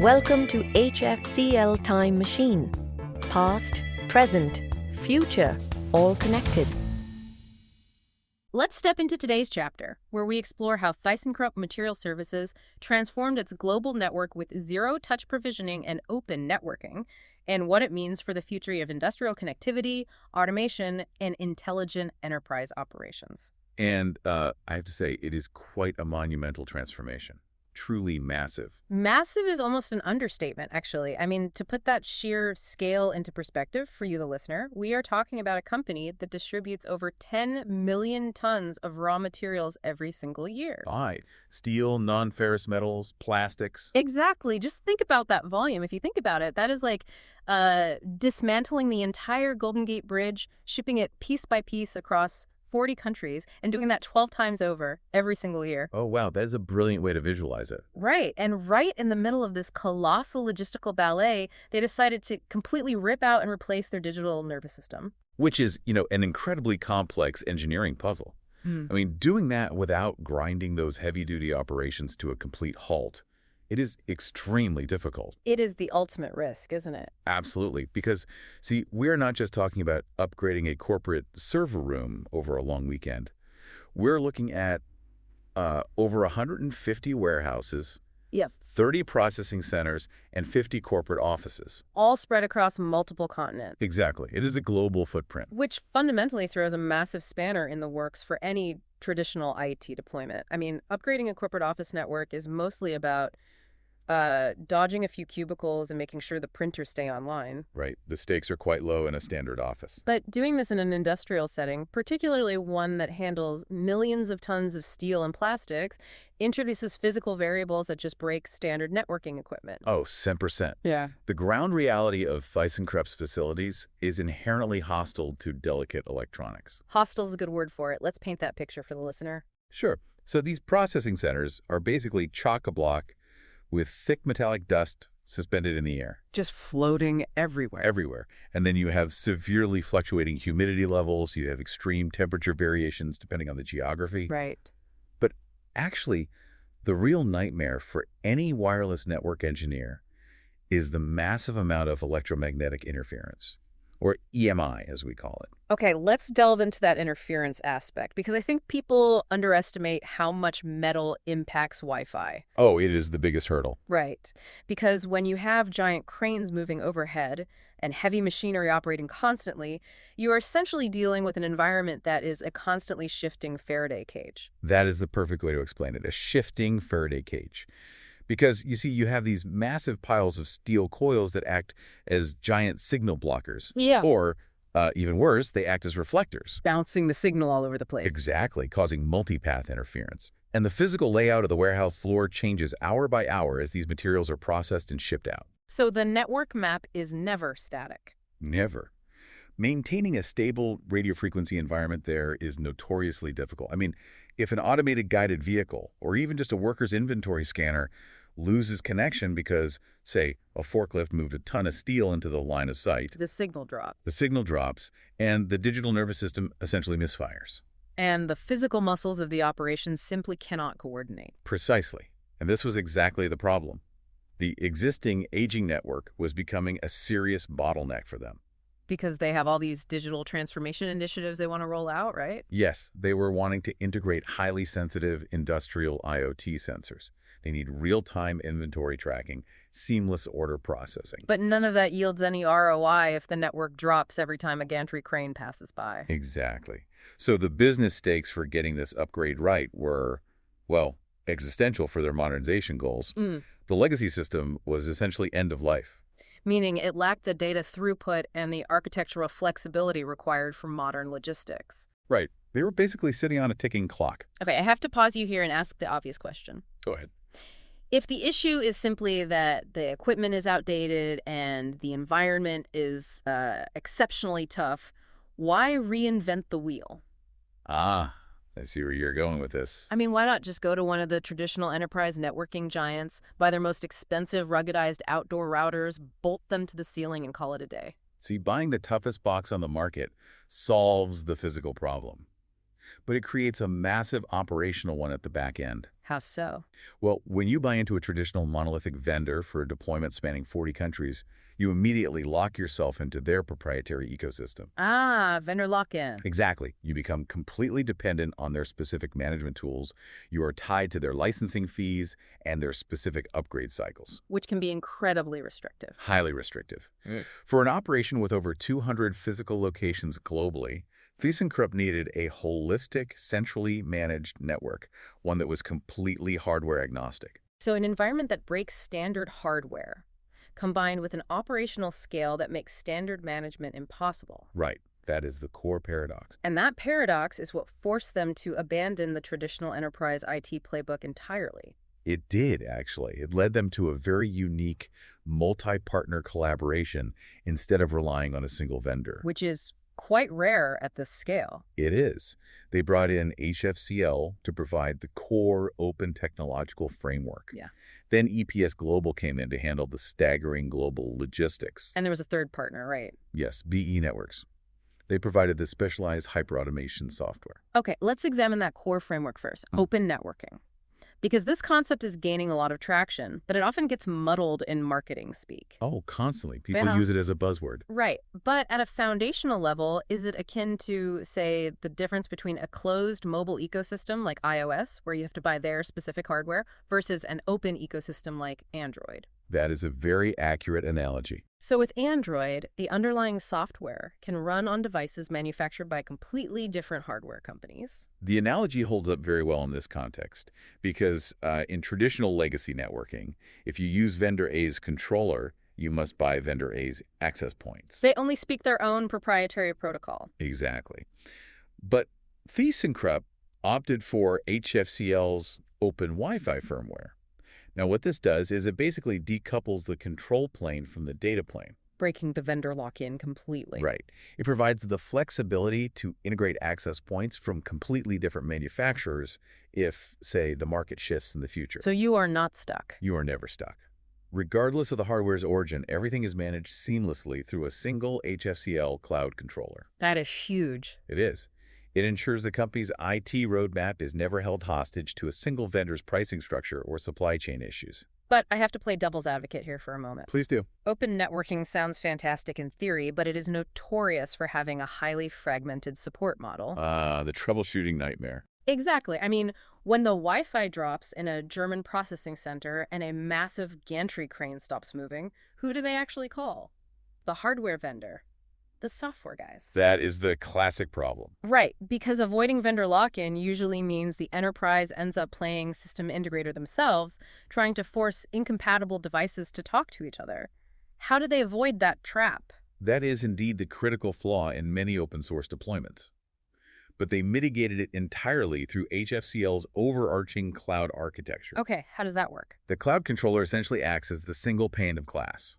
Welcome to HFCL Time Machine. Past, present, future, all connected. Let's step into today's chapter, where we explore how Thyssenkrupp Materials Services transformed its global network with zero-touch provisioning and open networking, and what it means for the future of industrial connectivity, automation, and intelligent enterprise operations. And I have to say, it is quite a monumental transformation. Truly massive. Massive is almost an understatement, actually. I mean, to put that sheer scale into perspective for you, the listener, we are talking about a company that distributes over 10 million tons of raw materials every single year. Right. Steel, non-ferrous metals, plastics. Exactly. Just think about that volume. If you think about it, that is like dismantling the entire Golden Gate Bridge, shipping it piece by piece across 40 countries, and doing that 12 times over every single year. Oh, wow. That is a brilliant way to visualize it. Right. And right in the middle of this colossal logistical ballet, they decided to completely rip out and replace their digital nervous system. Which is, an incredibly complex engineering puzzle. I mean, doing that without grinding those heavy-duty operations to a complete halt, it is extremely difficult. It is the ultimate risk, isn't it? Absolutely. Because, see, we're not just talking about upgrading a corporate server room over a long weekend. We're looking at over 150 warehouses, Yep. 30 processing centers, and 50 corporate offices. All spread across multiple continents. Exactly. It is a global footprint. Which fundamentally throws a massive spanner in the works for any traditional IT deployment. I mean, upgrading a corporate office network is mostly about dodging a few cubicles and making sure the printers stay online. Right. The stakes are quite low in a standard office. But doing this in an industrial setting, particularly one that handles millions of tons of steel and plastics, introduces physical variables that just break standard networking equipment. Oh, 100%. Yeah. The ground reality of Thyssenkrupp's facilities is inherently hostile to delicate electronics. Hostile is a good word for it. Let's paint that picture for the listener. Sure. So these processing centers are basically chock-a-block with thick metallic dust suspended in the air. Just floating everywhere. Everywhere. And then you have severely fluctuating humidity levels. You have extreme temperature variations depending on the geography. Right. But actually, the real nightmare for any wireless network engineer is the massive amount of electromagnetic interference, or EMI as we call it. Okay, let's delve into that interference aspect, because I think people underestimate how much metal impacts Wi-Fi. Oh, it is the biggest hurdle. Right. Because when you have giant cranes moving overhead and heavy machinery operating constantly, you are essentially dealing with an environment that is a constantly shifting Faraday cage. That is the perfect way to explain it, a shifting Faraday cage. Because, you see, you have these massive piles of steel coils that act as giant signal blockers. Yeah. Or, even worse, they act as reflectors. Bouncing the signal all over the place. Exactly, causing multipath interference. And the physical layout of the warehouse floor changes hour by hour as these materials are processed and shipped out. So the network map is never static. Never. Maintaining a stable radio frequency environment there is notoriously difficult. I mean, if an automated guided vehicle, or even just a worker's inventory scanner, loses connection because, say, a forklift moved a ton of steel into the line of sight, The signal drops. the signal drops, and the digital nervous system essentially misfires. And the physical muscles of the operation simply cannot coordinate. Precisely. And this was exactly the problem. The existing aging network was becoming a serious bottleneck for them. Because they have all these digital transformation initiatives they want to roll out, right? Yes, they were wanting to integrate highly sensitive industrial IoT sensors. They need real-time inventory tracking, seamless order processing. But none of that yields any ROI if the network drops every time a gantry crane passes by. Exactly. So the business stakes for getting this upgrade right were, well, existential for their modernization goals. The legacy system was essentially end of life. Meaning it lacked the data throughput and the architectural flexibility required for modern logistics. Right. They were basically sitting on a ticking clock. Okay, I have to pause you here and ask the obvious question. Go ahead. If the issue is simply that the equipment is outdated and the environment is exceptionally tough, why reinvent the wheel? Ah, I see where you're going with this. I mean, why not just go to one of the traditional enterprise networking giants, buy their most expensive ruggedized outdoor routers, bolt them to the ceiling, and call it a day? See, buying the toughest box on the market solves the physical problem. but it creates a massive operational one at the back end. How so? Well, when you buy into a traditional monolithic vendor for a deployment spanning 40 countries, you immediately lock yourself into their proprietary ecosystem. Ah, vendor lock-in. Exactly. You become completely dependent on their specific management tools. You are tied to their licensing fees and their specific upgrade cycles. Which can be incredibly restrictive. Highly restrictive. For an operation with over 200 physical locations globally, Thyssenkrupp needed a holistic, centrally managed network, one that was completely hardware agnostic. So an environment that breaks standard hardware, combined with an operational scale that makes standard management impossible. Right. That is the core paradox. And that paradox is what forced them to abandon the traditional enterprise IT playbook entirely. It did, actually. It led them to a very unique multi-partner collaboration instead of relying on a single vendor. Which is quite rare at this scale. It is. They brought in HFCL to provide the core open technological framework. Yeah. Then EPS Global came in to handle the staggering global logistics. And there was a third partner, right? Yes, BE Networks. They provided the specialized hyperautomation software. Okay, let's examine that core framework first, open networking. Because this concept is gaining a lot of traction, but it often gets muddled in marketing speak. Oh, constantly. People Yeah. use it as a buzzword. Right, but at a foundational level, is it akin to, say, the difference between a closed mobile ecosystem like iOS, where you have to buy their specific hardware, versus an open ecosystem like Android? That is a very accurate analogy. So with Android, the underlying software can run on devices manufactured by completely different hardware companies. The analogy holds up very well in this context because in traditional legacy networking, if you use vendor A's controller, you must buy vendor A's access points. They only speak their own proprietary protocol. Exactly. But Thyssenkrupp opted for HFCL's open Wi-Fi firmware. Now, what this does is it basically decouples the control plane from the data plane. Breaking the vendor lock-in completely. Right. It provides the flexibility to integrate access points from completely different manufacturers if, say, the market shifts in the future. So you are not stuck. You are never stuck. Regardless of the hardware's origin, everything is managed seamlessly through a single HFCL cloud controller. That is huge. It is. It ensures the company's IT roadmap is never held hostage to a single vendor's pricing structure or supply chain issues. But I have to play devil's advocate here for a moment. Please do. Open networking sounds fantastic in theory, but it is notorious for having a highly fragmented support model. The troubleshooting nightmare. Exactly. I mean, when the Wi-Fi drops in a German processing center and a massive gantry crane stops moving, who do they actually call? The hardware vendor. The software guys. That is the classic problem. Right, because avoiding vendor lock-in usually means the enterprise ends up playing system integrator themselves, trying to force incompatible devices to talk to each other. How do they avoid that trap? That is indeed the critical flaw in many open source deployments. But they mitigated it entirely through HFCL's overarching cloud architecture. Okay, how does that work? The cloud controller essentially acts as the single pane of glass.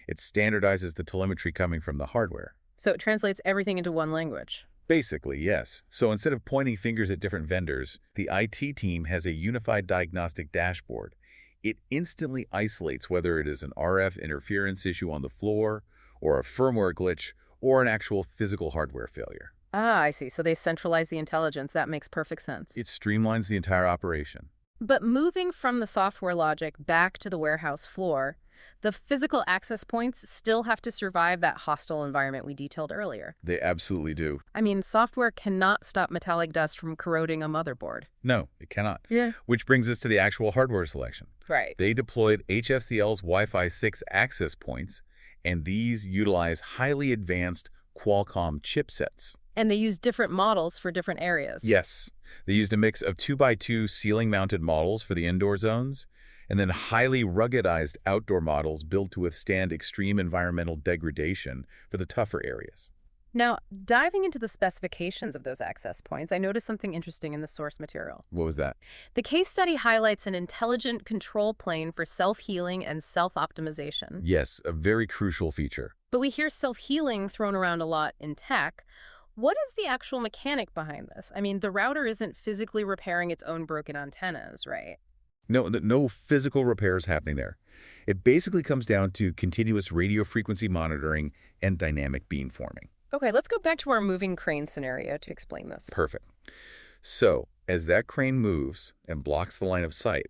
It standardizes the telemetry coming from the hardware. So it translates everything into one language. Basically, yes. So instead of pointing fingers at different vendors, the IT team has a unified diagnostic dashboard. It instantly isolates whether it is an RF interference issue on the floor, or a firmware glitch, or an actual physical hardware failure. Ah, I see. So they centralize the intelligence. That makes perfect sense. It streamlines the entire operation. But moving from the software logic back to the warehouse floor, the physical access points still have to survive that hostile environment we detailed earlier. They absolutely do. I mean, software cannot stop metallic dust from corroding a motherboard. No, it cannot. Yeah. Which brings us to the actual hardware selection. Right. They deployed HFCL's Wi-Fi 6 access points, and these utilize highly advanced Qualcomm chipsets. And they use different models for different areas. Yes. They used a mix of 2x2 ceiling-mounted models for the indoor zones, and then highly ruggedized outdoor models built to withstand extreme environmental degradation for the tougher areas. Now, diving into the specifications of those access points, I noticed something interesting in the source material. What was that? The case study highlights an intelligent control plane for self-healing and self-optimization. Yes, a very crucial feature. But we hear self-healing thrown around a lot in tech. What is the actual mechanic behind this? I mean, the router isn't physically repairing its own broken antennas, right? No physical repairs happening there. It basically comes down to continuous radio frequency monitoring and dynamic beamforming. Okay, let's go back to our moving crane scenario to explain this. Perfect. So, as that crane moves and blocks the line of sight,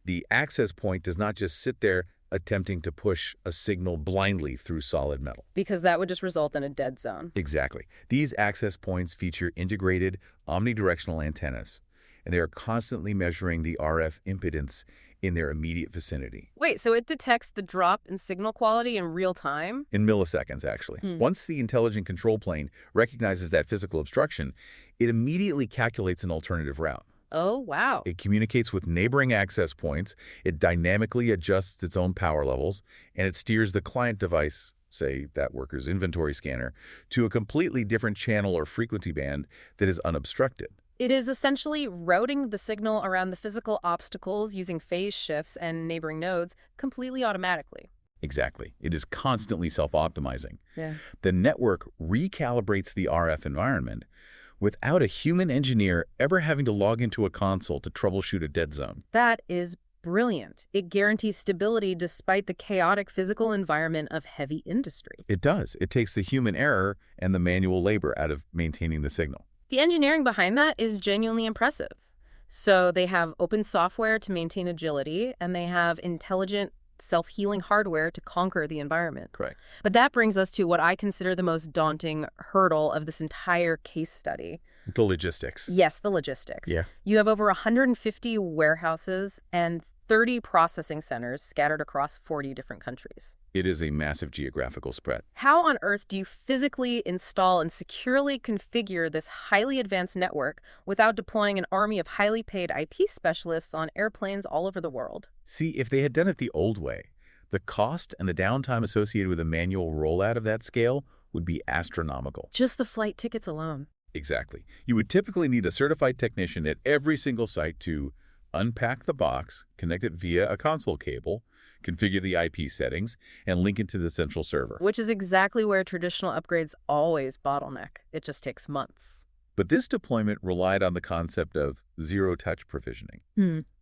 the access point does not just sit there attempting to push a signal blindly through solid metal. Because that would just result in a dead zone. Exactly. These access points feature integrated omnidirectional antennas, and they are constantly measuring the RF impedance in their immediate vicinity. Wait, so it detects the drop in signal quality in real time? In milliseconds, actually. Once the intelligent control plane recognizes that physical obstruction, it immediately calculates an alternative route. Oh, wow. It communicates with neighboring access points, it dynamically adjusts its own power levels, and it steers the client device, say that worker's inventory scanner, to a completely different channel or frequency band that is unobstructed. It is essentially routing the signal around the physical obstacles using phase shifts and neighboring nodes completely automatically. Exactly. It is constantly self-optimizing. Yeah. The network recalibrates the RF environment without a human engineer ever having to log into a console to troubleshoot a dead zone. That is brilliant. It guarantees stability despite the chaotic physical environment of heavy industry. It does. It takes the human error and the manual labor out of maintaining the signal. The engineering behind that is genuinely impressive. So they have open software to maintain agility, and they have intelligent, self-healing hardware to conquer the environment. Correct. But that brings us to what I consider the most daunting hurdle of this entire case study. The logistics. Yes, the logistics. Yeah. You have over 150 warehouses and 30 processing centers scattered across 40 different countries. It is a massive geographical spread. How on earth do you physically install and securely configure this highly advanced network without deploying an army of highly paid IP specialists on airplanes all over the world? See, if they had done it the old way, the cost and the downtime associated with a manual rollout of that scale would be astronomical. Just the flight tickets alone. Exactly. You would typically need a certified technician at every single site to unpack the box, connect it via a console cable, configure the IP settings, and link it to the central server. Which is exactly where traditional upgrades always bottleneck. It just takes months. But this deployment relied on the concept of zero-touch provisioning,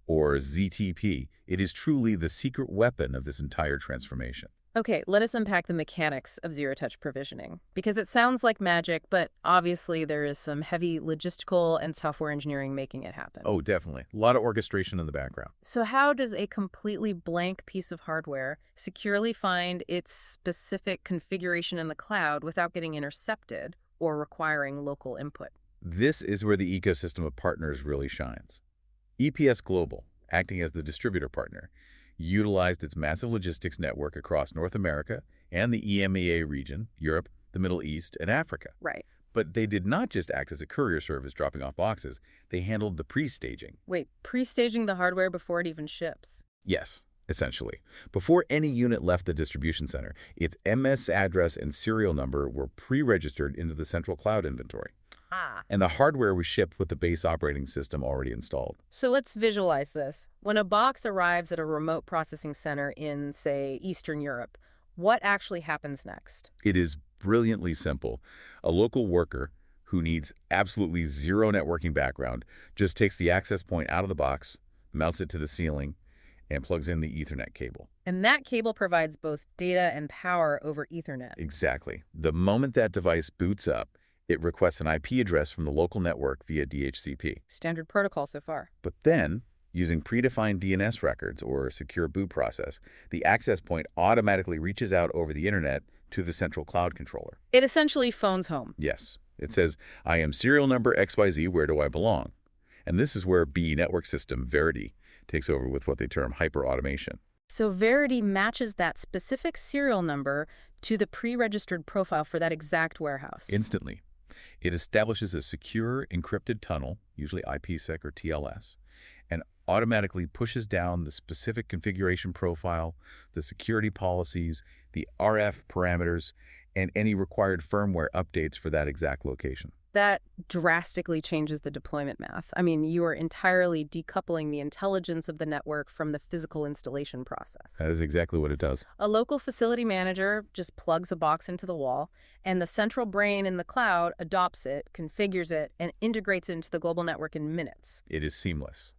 or ZTP. It is truly the secret weapon of this entire transformation. Okay, let us unpack the mechanics of zero-touch provisioning, because it sounds like magic, but obviously there is some heavy logistical and software engineering making it happen. Oh, definitely. A lot of orchestration in the background. So how does a completely blank piece of hardware securely find its specific configuration in the cloud without getting intercepted or requiring local input? This is where the ecosystem of partners really shines. EPS Global, acting as the distributor partner, utilized its massive logistics network across North America and the EMEA region, Europe, the Middle East, and Africa. Right. But they did not just act as a courier service dropping off boxes. They handled the pre-staging. Wait, pre-staging the hardware before it even ships? Yes, essentially. Before any unit left the distribution center, its MS address and serial number were pre-registered into the central cloud inventory. And the hardware was shipped with the base operating system already installed. So let's visualize this. When a box arrives at a remote processing center in, say, Eastern Europe, what actually happens next? It is brilliantly simple. A local worker who needs absolutely zero networking background just takes the access point out of the box, mounts it to the ceiling, and plugs in the Ethernet cable. And that cable provides both data and power over Ethernet. Exactly. The moment that device boots up, it requests an IP address from the local network via DHCP. Standard protocol so far. But then, using predefined DNS records or secure boot process, the access point automatically reaches out over the internet to the central cloud controller. It essentially phones home. Yes. It says, I am serial number XYZ, where do I belong? And this is where BE network system, Verity, takes over with what they term hyper-automation. So Verity matches that specific serial number to the pre-registered profile for that exact warehouse. Instantly. It establishes a secure, encrypted tunnel, usually IPsec or TLS, and automatically pushes down the specific configuration profile, the security policies, the RF parameters, and any required firmware updates for that exact location. That drastically changes the deployment math. I mean, you are entirely decoupling the intelligence of the network from the physical installation process. That is exactly what it does. A local facility manager just plugs a box into the wall, and the central brain in the cloud adopts it, configures it, and integrates it into the global network in minutes. It is seamless.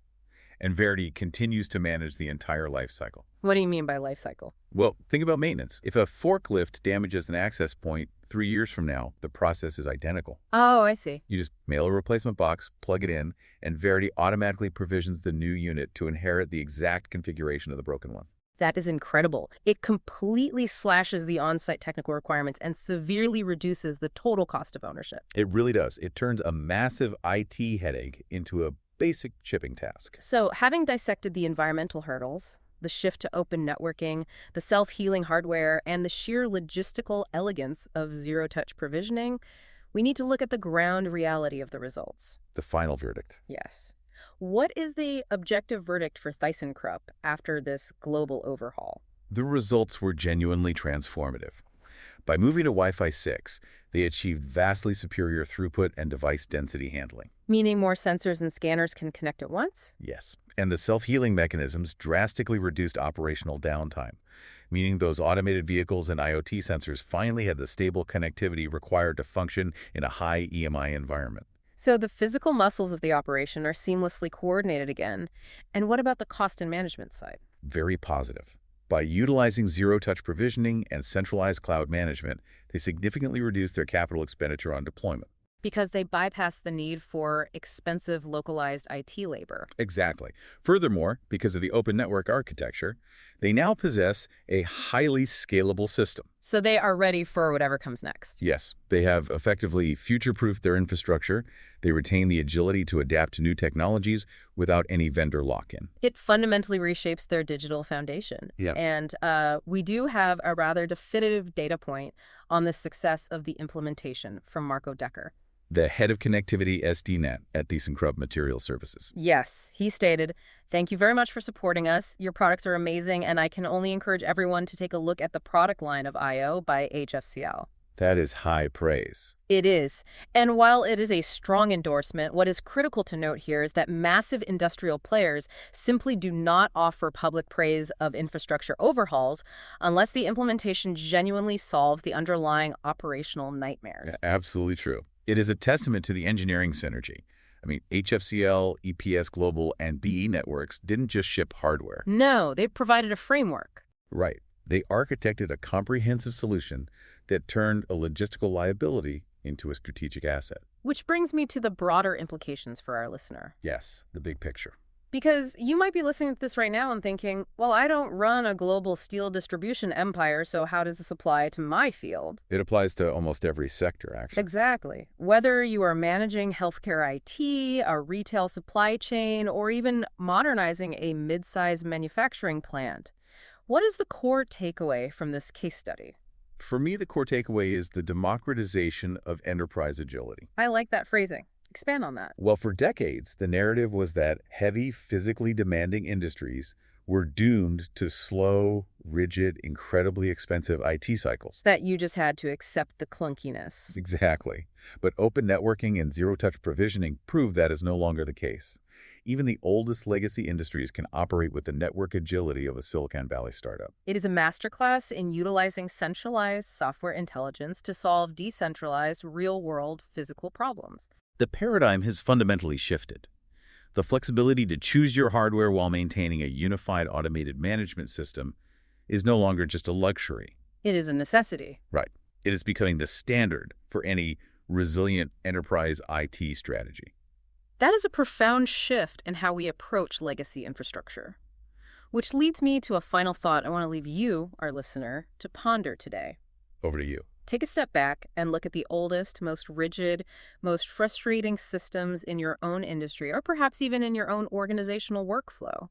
And Verity continues to manage the entire life cycle. What do you mean by life cycle? Well, think about maintenance. If a forklift damages an access point 3 years from now, the process is identical. Oh, I see. You just mail a replacement box, plug it in, and Verity automatically provisions the new unit to inherit the exact configuration of the broken one. That is incredible. It completely slashes the on-site technical requirements and severely reduces the total cost of ownership. It really does. It turns a massive IT headache into a basic shipping task. So, having dissected the environmental hurdles, the shift to open networking, the self-healing hardware, and the sheer logistical elegance of zero-touch provisioning, we need to look at the ground reality of the results. The final verdict. Yes. What is the objective verdict for Thyssenkrupp after this global overhaul? The results were genuinely transformative. By moving to Wi-Fi 6, they achieved vastly superior throughput and device density handling. Meaning more sensors and scanners can connect at once? Yes, and the self-healing mechanisms drastically reduced operational downtime, meaning those automated vehicles and IoT sensors finally had the stable connectivity required to function in a high EMI environment. So the physical muscles of the operation are seamlessly coordinated again. And what about the cost and management side? Very positive. By utilizing zero-touch provisioning and centralized cloud management, they significantly reduced their capital expenditure on deployment. Because they bypass the need for expensive localized IT labor. Exactly. Furthermore, because of the open network architecture, they now possess a highly scalable system. So they are ready for whatever comes next. Yes, they have effectively future-proofed their infrastructure. They retain the agility to adapt to new technologies without any vendor lock-in. It fundamentally reshapes their digital foundation. Yep. And we do have a rather definitive data point on the success of the implementation from Marco Decker, the head of connectivity SDNet at Thyssenkrupp Materials Services. Yes, he stated, "Thank you very much for supporting us. Your products are amazing, and I can only encourage everyone to take a look at the product line of I/O by HFCL." That is high praise. It is. And while it is a strong endorsement, what is critical to note here is that massive industrial players simply do not offer public praise of infrastructure overhauls unless the implementation genuinely solves the underlying operational nightmares. Absolutely true. It is a testament to the engineering synergy. I mean, HFCL, EPS Global, and BE Networks didn't just ship hardware. No, they provided a framework. Right. They architected a comprehensive solution that turned a logistical liability into a strategic asset. Which brings me to the broader implications for our listener. Yes, the big picture. Because you might be listening to this right now and thinking, well, I don't run a global steel distribution empire, so how does this apply to my field? It applies to almost every sector, actually. Exactly. Whether you are managing healthcare IT, a retail supply chain, or even modernizing a mid-sized manufacturing plant, what is the core takeaway from this case study? For me, the core takeaway is the democratization of enterprise agility. I like that phrasing. Expand on that. Well, for decades, the narrative was that heavy, physically demanding industries were doomed to slow, rigid, incredibly expensive IT cycles. That you just had to accept the clunkiness. Exactly. But open networking and zero-touch provisioning prove that is no longer the case. Even the oldest legacy industries can operate with the network agility of a Silicon Valley startup. It is a masterclass in utilizing centralized software intelligence to solve decentralized, real-world physical problems. The paradigm has fundamentally shifted. The flexibility to choose your hardware while maintaining a unified automated management system is no longer just a luxury. It is a necessity. Right. It is becoming the standard for any resilient enterprise IT strategy. That is a profound shift in how we approach legacy infrastructure. Which leads me to a final thought I want to leave you, our listener, to ponder today. Over to you. Take a step back and look at the oldest, most rigid, most frustrating systems in your own industry, or perhaps even in your own organizational workflow.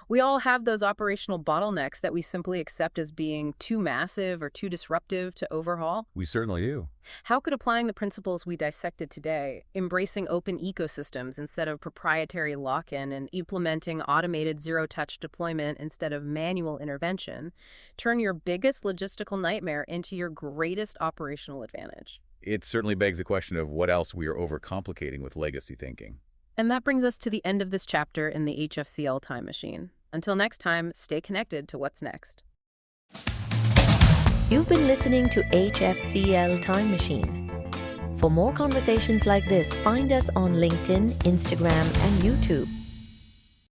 We all have those operational bottlenecks that we simply accept as being too massive or too disruptive to overhaul. We certainly do. How could applying the principles we dissected today, embracing open ecosystems instead of proprietary lock-in and implementing automated zero-touch deployment instead of manual intervention, turn your biggest logistical nightmare into your greatest operational advantage? It certainly begs the question of what else we are overcomplicating with legacy thinking. And that brings us to the end of this chapter in the HFCL Time Machine. Until next time, stay connected to what's next. You've been listening to HFCL Time Machine. For more conversations like this, find us on LinkedIn, Instagram, and YouTube.